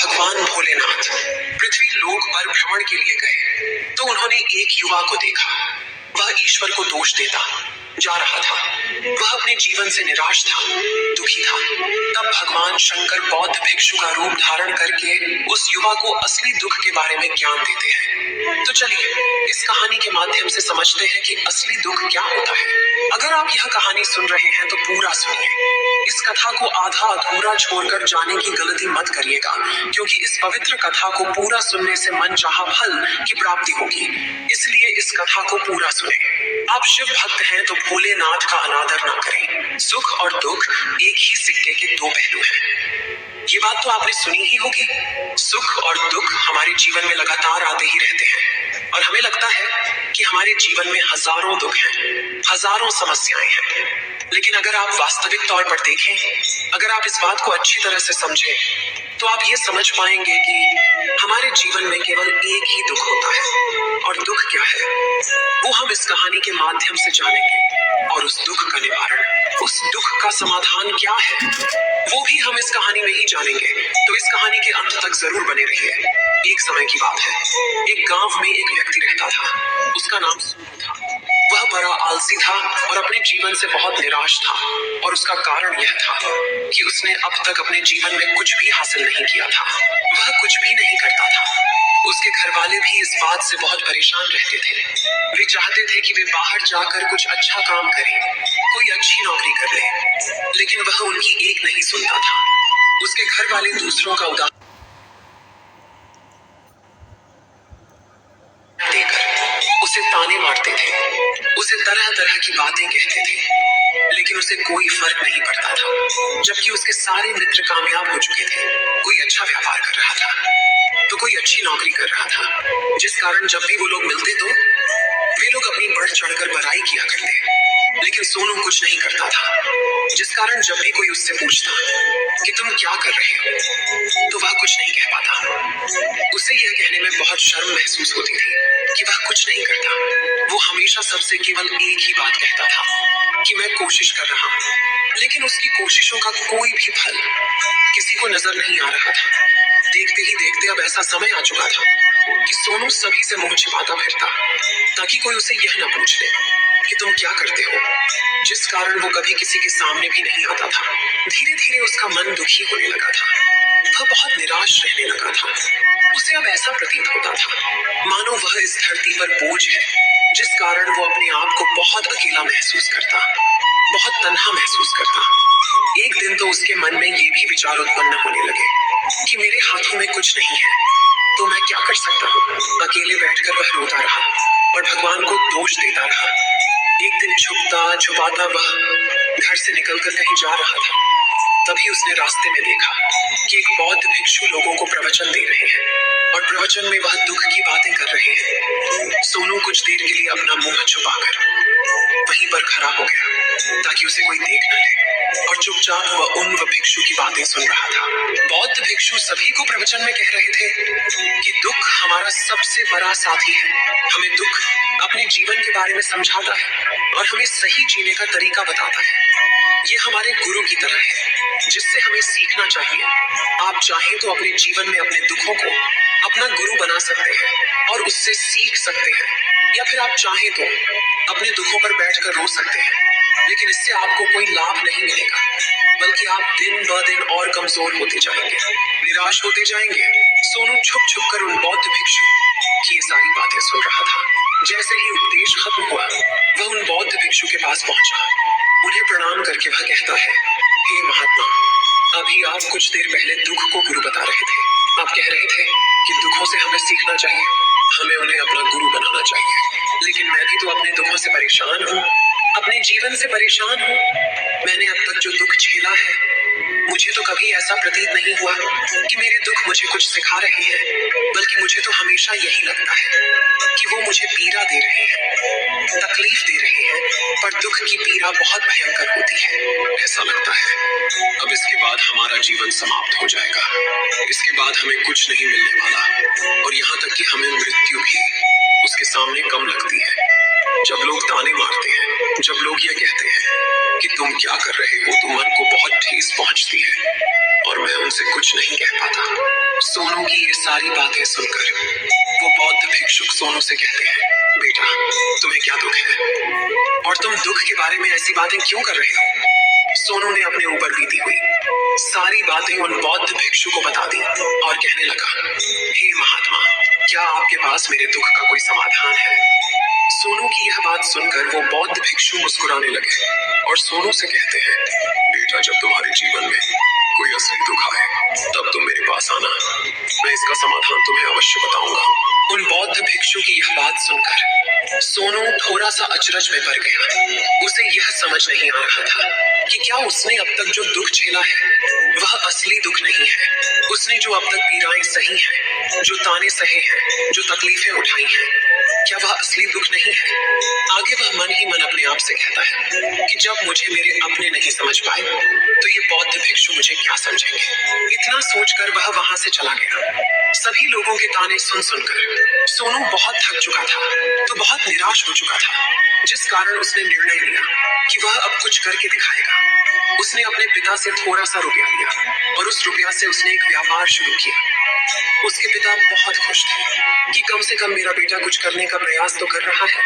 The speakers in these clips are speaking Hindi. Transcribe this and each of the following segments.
भगवान भोलेनाथ पृथ्वी लोक पर भ्रमण के लिए गए तो उन्होंने एक युवा को देखा। वह ईश्वर को दोष देता जा रहा था। वह अपने जीवन से निराश था, दुखी था। तब भगवान शंकर बौद्ध भिक्षु का रूप धारण करके उस युवा को असली दुख के बारे में ज्ञान देते हैं। तो चलिए इस कहानी के माध्यम से समझते हैं कि असली दुख क्या होता है। अगर आप यह कहानी सुन रहे हैं तो पूरा सुनिए। इस कथा को आधा अधूरा छोड़कर जाने की गलती मत करिएगा, क्योंकि इस पवित्र कथा को पूरा सुनने से मनचाहा फल की प्राप्ति होगी। इसलिए इस कथा को पूरा सुने। आप शिव भक्त हैं तो भोलेनाथ का अनादर ना करें। सुख और दुख एक ही सिक्के के दो पहलू हैं। ये बात तो आपने सुनी ही होगी। सुख और दुख हमारे जीवन में लगातार आते ही रहते हैं और हमें लगता है कि हमारे जीवन में हजारों दुख हैं, हजारों समस्याएं हैं। लेकिन अगर आप वास्तविक तौर पर देखें, अगर आप इस बात को अच्छी तरह से समझें, तो आप ये समझ पाएंगे कि हमारे जीवन में केवल एक ही दुख होता है। और दुख क्या है वो हम इस कहानी के माध्यम से जानेंगे। और उस दुख का निवारण, उस दुख का समाधान क्या है वो भी हम इस कहानी में ही जानेंगे। तो इस कहानी के अंत तक जरूर बने रहिए। एक समय की बात है, एक गांव में एक व्यक्ति रहता था। उसका नाम सोनू था। वह बड़ा आलसी था और अपने जीवन से बहुत निराश था। और उसका कारण यह था कि उसने अब तक अपने जीवन में कुछ भी हासिल नहीं किया था। वह कुछ भी नहीं करता था। उसके घर वाले भी इस बात से बहुत परेशान रहते थे। वे चाहते थे कि वे बाहर जाकर कुछ अच्छा काम करें, कोई अच्छी नौकरी कर ले, लेकिन वह उनकी एक नहीं सुनता था। उसके घर वाले दूसरों का उदाहरण देकर उसे ताने मारते थे, उसे तरह तरह की बातें कहते थे, लेकिन उसे कोई फर्क नहीं पड़ता था। जबकि उसके सारे मित्र कामयाब हो चुके थे। कोई अच्छा व्यापार कर रहा था तो कोई अच्छी नौकरी कर रहा था, जिस कारण जब भी वो लोग मिलते तो वे लोग अपनी बढ़ चढ़कर बड़ाई किया करते। लेकिन सोनू कुछ नहीं करता था, जिस कारण जब भी कोई उससे पूछता कि तुम क्या कर रहे हो, तो वह कुछ नहीं कह पाता। उसे यह कहने में बहुत शर्म महसूस होती थी कि वह कुछ नहीं करता। वो हमेशा सबसे केवल एक ही बात कहता था कि मैं कोशिश कर रहा हूँ। लेकिन उसकी कोशिशों का कोई भी फल किसी को नजर नहीं आ रहा था। देखते ही देखते अब ऐसा समय आ चुका था कि सोनू सभी से मुंह छिपाता फिरता, ताकि कोई उसे यह न पूछ ले कि तुम क्या करते हो, जिस कारण वो कभी किसी के सामने भी नहीं आता था। धीरे धीरे उसका मन दुखी होने लगा था। वह बहुत निराश रहने लगा था। उसे अब ऐसा प्रतीत होता था मानो वह इस धरती पर बोझ है, जिस कारण वो अपने आप को बहुत अकेला महसूस करता, बहुत तन्हा महसूस करता। एक दिन तो उसके मन में ये भी विचार उत्पन्न होने लगे कि मेरे हाथों में कुछ नहीं है तो मैं क्या कर सकता हूँ। अकेले बैठकर वह रोता रहा और भगवान को दोष देता रहा। एक दिन छुपता छुपाता वह घर से निकलकर कहीं जा रहा था। तभी उसने रास्ते में देखा कि एक बौद्ध भिक्षु लोगों को प्रवचन दे रहे हैं और प्रवचन में वह दुख की बातें कर रहे हैं। सोनू कुछ देर के लिए अपना मुंह छुपाकर वहीं पर खड़ा हो गया ताकि उसे कोई देख न ले, और चुपचाप वह उन भिक्षु की बातें सुन रहा था। बौद्ध भिक्षु सभी को प्रवचन में कह रहे थे कि दुख हमारा सबसे बड़ा साथी है। हमें दुख अपने जीवन के बारे में समझाता है और हमें सही जीने का तरीका बताता है। ये हमारे गुरु की तरह है जिससे हमें सीखना चाहिए। आप चाहें तो अपने जीवन में अपने दुखों को अपना गुरु बना सकते हैं और उससे सीख सकते हैं, या फिर आप चाहें तो अपने दुखों पर बैठकर रो सकते हैं, लेकिन इससे आपको कोई लाभ नहीं मिलेगा, बल्कि आप दिन ब दिन और कमजोर होते जाएंगे, निराश होते जाएंगे। सोनू छुप छुप कर उन बौद्ध भिक्षु की ये सारी बातें सुन रहा था। जैसे ही उपदेश खत्म हुआ, वह उन बौद्ध भिक्षु के पास पहुंचा। उन्हें प्रणाम करके वह कहता है, हे महात्मा, अभी आप कुछ देर पहले दुख को गुरु बता रहे थे। आप कह रहे थे कि दुखों से हमें सीखना चाहिए, हमें उन्हें अपना गुरु बनाना चाहिए। लेकिन मैं भी तो अपने दुखों से परेशान हूँ, अपने जीवन से परेशान हूँ। मैंने अब तक जो दुख झेला है, मुझे तो कभी ऐसा प्रतीत नहीं हुआ कि मेरे दुख मुझे कुछ सिखा रहे हैं, बल्कि मुझे तो हमेशा यही लगता है कि वो मुझे पीड़ा दे रहे हैं, तकलीफ दे रहे हैं। पर दुख की पीड़ा बहुत भयंकर होती है। ऐसा लगता है अब इसके बाद हमारा जीवन समाप्त हो जाएगा, इसके बाद हमें कुछ नहीं मिलने वाला, और यहाँ तक कि हमें मृत्यु भी उसके सामने कम लगती है। जब लोग ताने मारते हैं, जब लोग ये कहते हैं कि तुम क्या कर रहे हो, तो मन को बहुत ठेस पहुंचती है और मैं उनसे कुछ नहीं कह पाता। सोनू की ये सारी बातें सुनकर वो बौद्ध भिक्षुक सोनू से कहते हैं, बेटा तुम्हें क्या दुख है और तुम दुख के बारे में ऐसी बातें क्यों कर रहे हो? सोनू ने अपने ऊपर बीती हुई सारी बातें उन बौद्ध भिक्षु को बता दी और कहने लगा, हे महात्मा, क्या आपके पास मेरे दुख का कोई समाधान है? सोनू की यह बात सुनकर वो बौद्ध भिक्षु मुस्कुराने लगे और सोनू से कहते हैं, बेटा जब तुम्हारे जीवन में कोई असली दुख आए तब तुम मेरे पास आना, मैं इसका समाधान तुम्हें अवश्य बताऊंगा। उन बौद्ध भिक्षु की यह बात सुनकर सोनू थोड़ा सा अचरज में पड़ गया। उसे यह समझ नहीं आ रहा था कि क्या उसने अब तक जो दुख झेला है वह असली दुख नहीं है। उसने जो अब तक पीड़ाएं सही हैं, जो ताने सहे हैं, जो तकलीफें उठाई हैं, क्या वह असली दुख नहीं है? आगे वह मन ही मन अपने आप से कहता है कि जब मुझे मेरे अपने नहीं समझ पाए तो ये बौद्ध भिक्षु मुझे क्या समझेंगे। इतना सोचकर वह वहां से चला गया। सभी लोगों के ताने सुन सुनकर सोनू बहुत थक चुका था, तो बहुत निराश हो चुका था, जिस कारण उसने निर्णय लिया कि वह अब कुछ करके दिखाएगा। उसने अपने पिता से थोड़ा सा रुपया लिया और उस रुपया से उसने एक व्यापार शुरू किया। उसके पिता बहुत खुश थे कि कम से कम मेरा बेटा कुछ करने का प्रयास तो कर रहा है,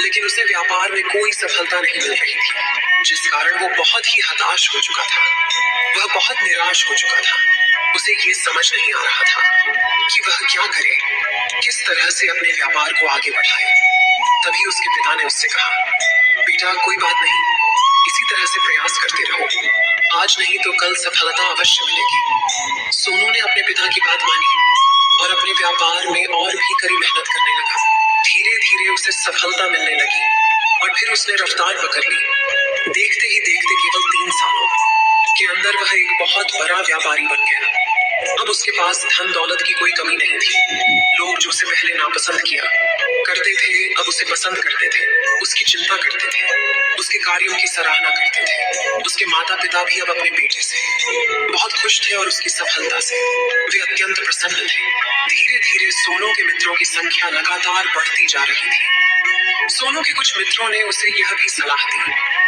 लेकिन उसे व्यापार में कोई सफलता नहीं मिल रही थी, जिस कारण वो बहुत ही हताश हो चुका था। वह बहुत निराश हो चुका था। उसे ये समझ नहीं आ रहा था कि वह क्या करे, किस तरह से अपने व्यापार को आगे बढ़ाए। तभी उसके पिता ने उससे कहा, बेटा कोई बात नहीं, इसी तरह से प्रयास करते रहो, आज नहीं तो कल सफलता अवश्य मिलेगी। सोनू ने अपने पिता की बात मानी और अपने व्यापार में और भी कड़ी मेहनत करने लगा। धीरे धीरे उसे सफलता मिलने लगी और फिर उसने रफ्तार पकड़ ली। देखते ही देखते केवल 3 सालों के अंदर वह एक बहुत बड़ा व्यापारी बन गया। अब उसके पास धन दौलत की कोई कमी नहीं थी। लोग जो उसे पहले नापसंद किया करते थे अब उसे पसंद करते थे, उसकी चिंता करते थे, उसके कार्यों की सराहना करते थे। उसके माता पिता भी अब अपने बेटे से बहुत खुश थे और उसकी सफलता से वे अत्यंत प्रसन्न थे। धीरे धीरे सोनू के मित्रों की संख्या लगातार बढ़ती जा रही थी। सोनू के कुछ मित्रों ने उसे यह भी सलाह दी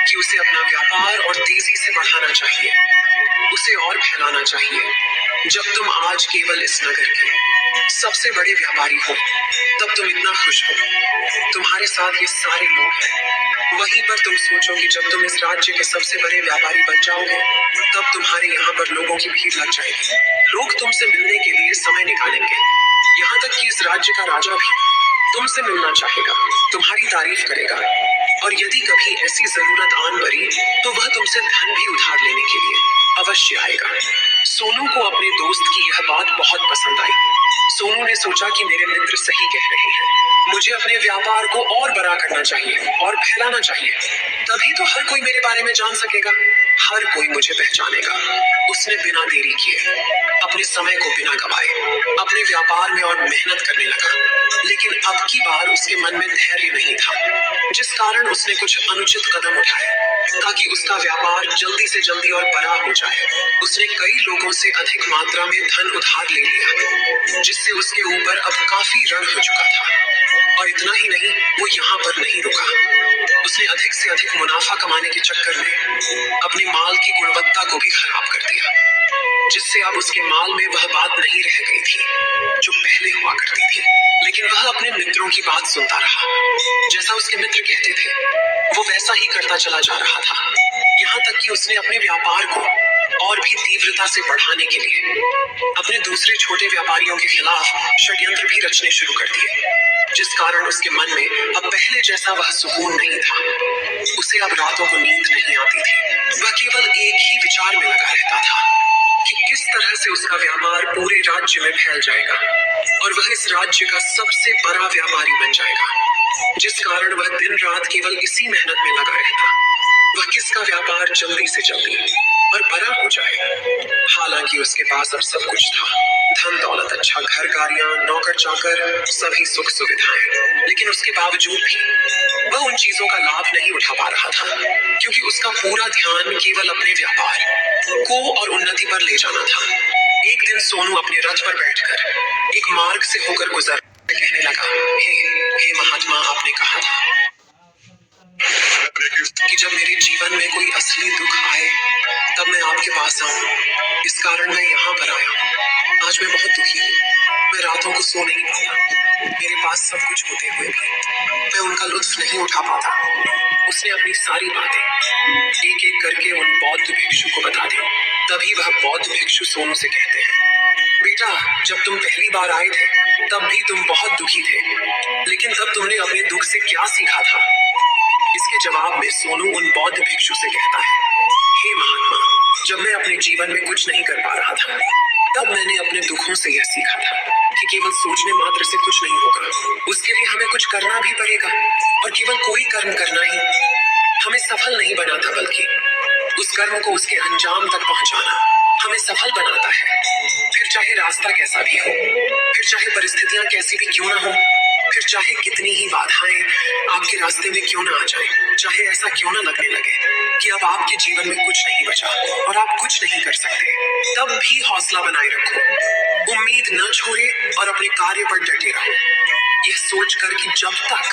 कि उसे अपना व्यापार और तेजी से बढ़ाना चाहिए, उसे और फैलाना चाहिए। जब तुम आज केवल इस नगर के सबसे बड़े व्यापारी हो तब तुम इतना खुश हो, तुम्हारे साथ ये सारे लोग हैं। वहीं पर तुम सोचो कि जब तुम इस राज्य के सबसे बड़े व्यापारी बन जाओगे तब तुम्हारे यहाँ पर लोगों की भीड़ लग जाएगी। लोग तुमसे मिलने के लिए समय निकालेंगे, यहाँ तक कि इस राज्य का राजा भी तुमसे मिलना चाहेगा, तुम्हारी तारीफ करेगा और यदि कभी ऐसी जरूरत आन पड़ी तो वह तुमसे धन भी उधार लेने के लिए अवश्य आएगा। सोनू को अपने दोस्त की यह बात बहुत पसंद आई। सोनू ने सोचा कि मेरे मित्र सही कह रहे हैं, मुझे अपने व्यापार को और बड़ा करना चाहिए और फैलाना चाहिए, तभी तो हर कोई मेरे बारे में जान सकेगा, हर कोई मुझे पहचानेगा। उसने बिना देरी किए अपने समय को बिना गवाए अपने व्यापार में और मेहनत करने लगा, लेकिन अब की बार उसके मन में धैर्य नहीं था, जिस कारण उसने कुछ अनुचित कदम उठाए ताकि उसका व्यापार जल्दी से जल्दी और बड़ा हो जाए। उसने कई लोगों से अधिक मात्रा में धन उधार ले लिया, जिससे उसके ऊपर अब काफी ऋण हो चुका था। और इतना ही नहीं, वो यहाँ पर नहीं रुका, उसने अधिक से अधिक मुनाफा कमाने के चक्कर में अपने माल की गुणवत्ता को भी खराब कर दिया, जिससे अब उसके माल में वह बात नहीं रह गई थी जो पहले हुआ करती थी। लेकिन वह अपने मित्रों की बात सुनता रहा, जैसा उसके मित्र कहते थे वो वैसा ही करता चला जा रहा था, यहाँ तक कि उसने अपने व्यापार को और भी तीव्रता से बढ़ाने के लिए अपने दूसरे छोटे व्यापारियों के खिलाफ षड्यंत्र भी रचने शुरू कर दिए, जिस कारण उसके मन में अब पहले जैसा वह सुकून नहीं था। उसे अब रातों को नींद नहीं आती थी, वह केवल एक ही विचार में लगा रहता था कि किस तरह से उसका व्यापार पूरे राज्य में फैल जाएगा और वह इस राज्य का सबसे बड़ा व्यापारी बन जाएगा, जिस कारण वह दिन रात केवल इसी मेहनत में लगा रहता, वह किसका व्यापार जल्दी से जल्दी और बड़ा हो जाए। हालांकि उसके पास अब सब कुछ था, धन दौलत, अच्छा घर, गाड़ियां, नौकर चाकर, सभी सुख सुविधाएं, लेकिन उसके बावजूद भी वह उन चीजों का लाभ नहीं उठा पा रहा था, क्योंकि उसका पूरा ध्यान केवल अपने व्यापार को और उन्नति पर ले जाना था। एक दिन सोनू अपने रथ पर बैठकर एक मार्ग से होकर गुजर कहने लगा, हे महात्मा, आपने कहा था कि जब मेरे जीवन में कोई असली दुख आए तब मैं आपके पास आऊं। इस कारण मैं यहाँ पर आया हूँ। आज मैं बहुत दुखी हूँ। मैं रातों को सो नहीं पाता। मेरे पास सब कुछ होते हुए भी मैं उनका लुत्फ नहीं उठा पाता। उसने अपनी सारी बातें एक एक करके उन बौद्ध भिक्षु को बता दी। तभी वह बौद्ध भिक्षु सोनू से कहते हैं, बेटा, जब तुम पहली बार आए थे तब भी तुम बहुत दुखी थे, लेकिन तब तुमने अपने दुख से क्या सीखा था? इसके जवाब में सोनू उन बौद्ध भिक्षु से कहता है, हे महात्मा, जब मैं अपने जीवन में कुछ नहीं कर पा रहा था तब मैंने अपने दुखों से यह सीखा था कि केवल सोचने मात्र से कुछ नहीं होगा। उसके लिए हमें कुछ करना भी पड़ेगा, और केवल कोई कर्म करना ही हमें सफल नहीं बनाता, बल्कि उस कर्म को उसके अंजाम तक पहुंचाना हमें सफल बनाता है। फिर चाहे रास्ता कैसा भी हो, फिर चाहे परिस्थितियां कैसी भी क्यों ना हो, फिर चाहे कितनी ही बाधाएं आपके रास्ते में क्यों ना आ जाएं, चाहे ऐसा क्यों ना लगने लगे कि अब आपके जीवन में कुछ नहीं बचा और आप कुछ नहीं कर सकते, तब भी हौसला बनाए रखो, उम्मीद न छोड़े और अपने कार्य पर डटे रहो, यह सोचकर कि जब तक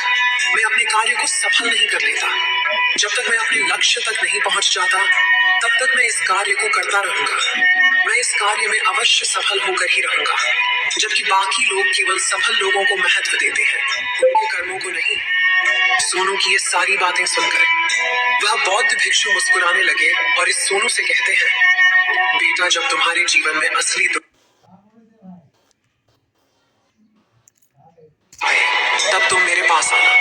मैं अपने कार्य को सफल नहीं कर लेता, जब तक मैं अपने लक्ष्य तक नहीं पहुंच जाता, तब तक मैं इस कार्य को करता रहूंगा। मैं इस कार्य में अवश्य सफल होकर ही रहूंगा, जबकि बाकी लोग केवल सफल लोगों को महत्व देते हैं, उनके कर्मों को नहीं। सोनू की ये सारी बातें सुनकर वह बौद्ध भिक्षु मुस्कुराने लगे और इस सोनू से कहते हैं, बेटा, जब तुम्हारे जीवन में असली दुख आए तब तुम मेरे पास आना।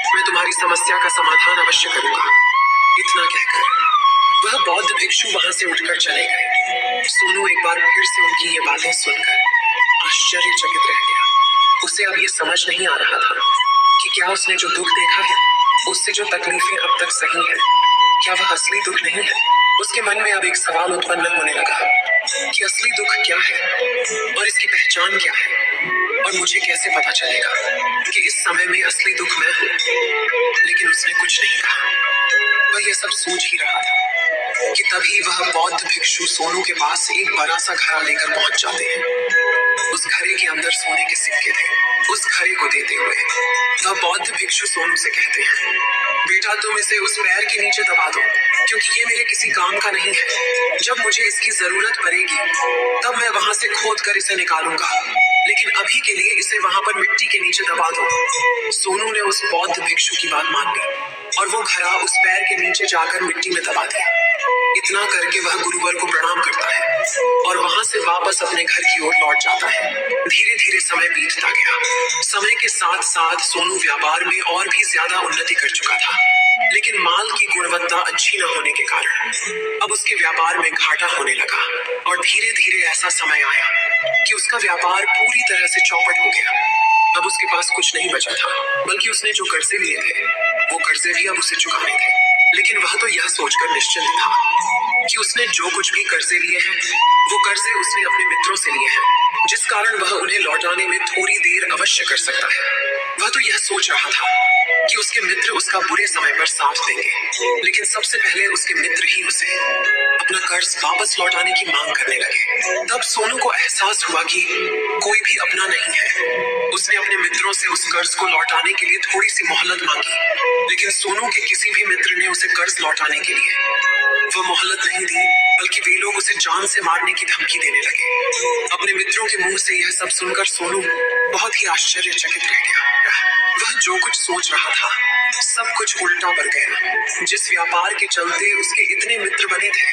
मैं तुम्हारी समस्या का समाधान अवश्य करूंगा। इतना कहकर वह बौद्ध भिक्षु वहां से उठकर चले गए। सोनू एक बार फिर से उनकी ये बातें सुनकर आश्चर्यचकित रह गया। उसे अब ये समझ नहीं आ रहा था कि क्या उसने जो दुख देखा है, उससे जो तकलीफें अब तक सही हैं, क्या वह असली दुख नहीं है? उसके मन में अब एक सवाल उत्पन्न होने लगा कि असली दुख क्या है और इसकी पहचान क्या है, और मुझे कैसे पता चलेगा कि इस समय में असली दुख मैं हूँ। लेकिन उसने कुछ नहीं कहा। वह यह सब सोच ही रहा था कि तभी वह बौद्ध भिक्षु सोनू के पास एक बड़ा सा घड़ा लेकर पहुंच जाते हैं। उस घड़े के अंदर सोने के सिक्के थे। उस घड़े को देते हुए वह बौद्ध भिक्षु सोनू से कहते हैं, बेटा, तुम इसे उस पैर के नीचे दबा दो, क्योंकि ये मेरे किसी काम का नहीं है। जब मुझे इसकी जरूरत पड़ेगी तब मैं वहां से खोद कर इसे निकालूंगा, लेकिन अभी के लिए इसे वहां पर मिट्टी के नीचे दबा दो। सोनू ने उस बौद्ध भिक्षु की बात मान ली और वो घड़ा उस पैर के नीचे जाकर मिट्टी में दबा दिया। इतना करके वह गुरुवर को प्रणाम करता है और वहां से वापस अपने घर की ओर लौट जाता है। धीरे धीरे समय बीतता गया। समय के साथ साथ सोनू व्यापार में और भी ज्यादा उन्नति कर चुका था, लेकिन माल की गुणवत्ता अच्छी न होने के कारण अब उसके व्यापार में घाटा होने लगा। और धीरे धीरे ऐसा समय आया कि उसका व्यापार पूरी तरह से चौपट हो गया। अब उसके पास कुछ नहीं बचा था, बल्कि उसने जो कर्जे लिए थे वो कर्जे भी अब उसे चुकाने थे। लेकिन वह तो यह सोचकर निश्चिंत था कि उसने जो कुछ भी कर्जे लिए हैं वो कर्जे उसने अपने मित्रों से लिए हैं, जिस कारण वह उन्हें लौटाने में थोड़ी देर अवश्य कर सकता है। वह तो यह सोच रहा था कि उसके मित्र उसका बुरे समय पर साथ देंगे, लेकिन सबसे पहले उसके मित्र ही उसे अपना कर्ज वापस लौटाने की मांग करने लगे। तब सोनू को एहसास हुआ कि कोई भी अपना नहीं है। उसने अपने मित्रों से उस कर्ज को लौटाने के लिए थोड़ी सी मोहलत मांगी, लेकिन सोनू के किसी भी मित्र ने उसे कर्ज लौटाने के लिए वो मोहलत नहीं दी, बल्कि वे लोग उसे जान से मारने की धमकी देने लगे। अपने मित्रों के मुंह से यह सब सुनकर सोनू बहुत ही आश्चर्यचकित रह गया। वह जो कुछ सोच रहा था सब कुछ उल्टा पड़ गया। जिस व्यापार के चलते उसके इतने मित्र बने थे,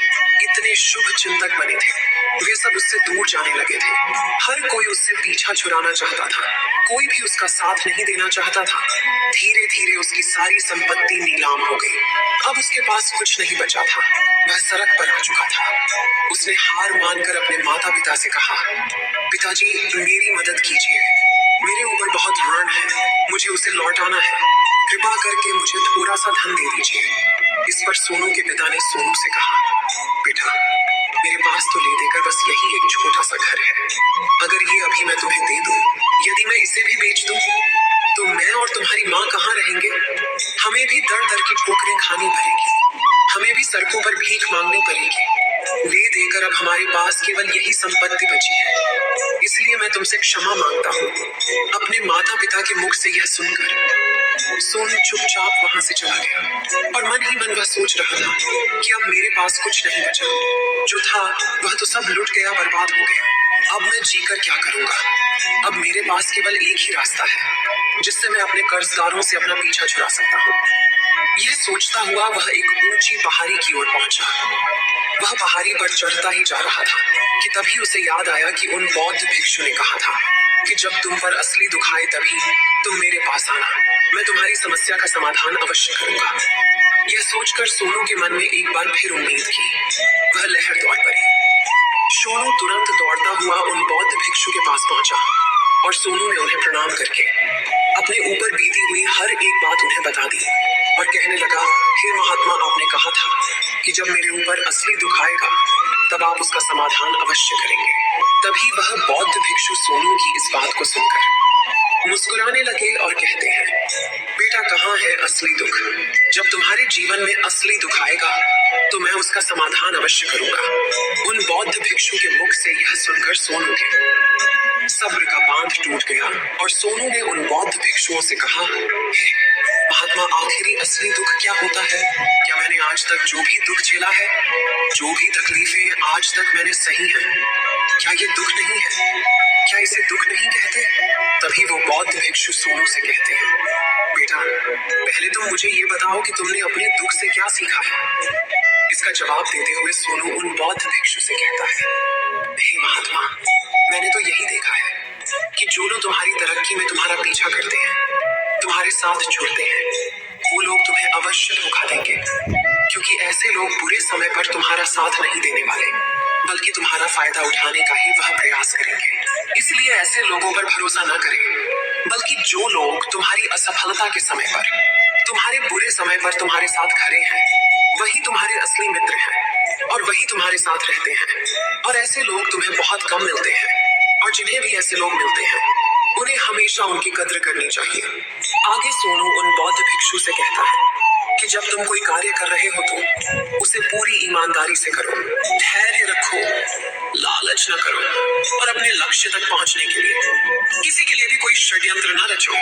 इतने शुभ चिंतक बने थे, वे सब उससे दूर जाने लगे थे। हर कोई उससे पीछा छुड़ाना चाहता था, कोई भी उसका साथ नहीं देना चाहता था। धीरे धीरे उसकी सारी संपत्ति नीलाम हो गई। अब उसके पास कुछ नहीं बचा था। वह सड़क पर आ चुका था। उसने हार मानकर अपने माता पिता से कहा, पिताजी, मेरी मदद कीजिए, मेरे ऊपर बहुत ऋण है, मुझे उसे लौटाना है, कृपा करके मुझे थोड़ा सा धन दे दीजिए। इस पर सोनू के पिता ने सोनू से कहा, बेटा, मेरे पास तो ले देकर बस यही एक छोटा सा घर है। अगर ये अभी मैं तुम्हें दे दूं, यदि मैं इसे भी बेच दूं, तो मैं और तुम्हारी माँ कहाँ रहेंगे? हमें भी दर दर की ठोकरें खानी पड़ेगी, हमें भी सड़कों पर भीख मांगनी पड़ेगी। ले देकर अब हमारे पास केवल यही संपत्ति बची है, इसलिए मैं तुमसे क्षमा मांगता हूँ। अपने माता पिता के मुख से यह सुनकर सोनू चुपचाप वहां से चला गया और मन ही मन वह सोच रहा था कि अब मेरे पास कुछ नहीं बचा। जो था वह तो सब लुट गया, बर्बाद हो गया। अब मैं जीकर क्या करूंगा? अब मेरे पास केवल एक ही रास्ता है जिससे मैं अपने कर्जदारों से अपना पीछा छुड़ा सकता हूँ। यह सोचता हुआ वह एक ऊंची पहाड़ी की ओर पहुंचा। वह पहाड़ी पर चढ़ता ही जा रहा था कि तभी उसे याद आया कि उन बौद्ध भिक्षु ने कहा था कि जब तुम पर असली दुख आए तभी तुम मेरे पास आना, मैं तुम्हारी समस्या का समाधान अवश्य करूंगा। यह सोचकर सोनू के मन में एक बार फिर उम्मीद की। वह लहर दौड़ पड़ी। सोनू तुरंत दौड़ता हुआ उन बौद्ध भिक्षु के पास पहुंचा और सोनू ने उन्हें प्रणाम करके अपने ऊपर बीती हुई हर एक बात उन्हें बता दी और कहने लगा, हे महात्मा, आपने कहा था कि जब मेरे ऊपर असली दुख आएगा तब आप उसका समाधान अवश्य करेंगे। तभी वह बौद्ध भिक्षु सोनू की इस बात को सुनकर मुस्कुराने लगे और कहते हैं, बेटा, कहाँ है असली दुख? जब तुम्हारे जीवन में असली दुख आएगा तो मैं उसका समाधान अवश्य करूंगा। उन बौद्ध भिक्षु के मुख से यह सुनकर सोनू के सब्र का बांध टूट गया और सोनू ने उन बौद्ध भिक्षुओं से कहा, महात्मा, आखिरी असली दुख क्या होता है? क्या मैंने आज तक जो भी दुख झेला है, जो भी तकलीफें आज तक मैंने सही हैं, क्या ये दुख नहीं है? क्या इसे दुख नहीं कहते? तभी वो बौद्ध भिक्षु सोनू से कहते हैं, बेटा, पहले तुम मुझे ये बताओ कि तुमने अपने दुख से क्या सीखा है। इसका जवाब देते हुए सोनू उन बौद्ध भिक्षु से कहता है, हे महात्मा, मैंने तो यही देखा है कि जो लोग तुम्हारी तरक्की में तुम्हारा पीछा करते हैं, तुम्हारे साथ जुड़ते हैं, वो लोग तुम्हें अवश्य धोखा देंगे, क्योंकि ऐसे लोग बुरे समय पर तुम्हारा साथ नहीं देने वाले, बल्कि तुम्हारा फायदा उठाने का ही वह प्रयास करेंगे। इसलिए ऐसे लोगों पर भरोसा न करें, बल्कि जो लोग तुम्हारी असफलता के समय पर, तुम्हारे बुरे समय पर तुम्हारे साथ खड़े हैं, वही तुम्हारे असली मित्र हैं और वही तुम्हारे साथ रहते हैं। और ऐसे लोग तुम्हें बहुत कम मिलते हैं, और जिन्हें भी ऐसे लोग मिलते हैं उन्हें हमेशा उनकी कद्र करनी चाहिए। आगे सोनू उन बौद्ध भिक्षु से कहता है कि जब तुम कोई कार्य कर रहे हो तो उसे पूरी ईमानदारी से करो, धैर्य रखो, लालच न करो और अपने लक्ष्य तक पहुंचने के लिए किसी के लिए भी कोई षड्यंत्र न रचो।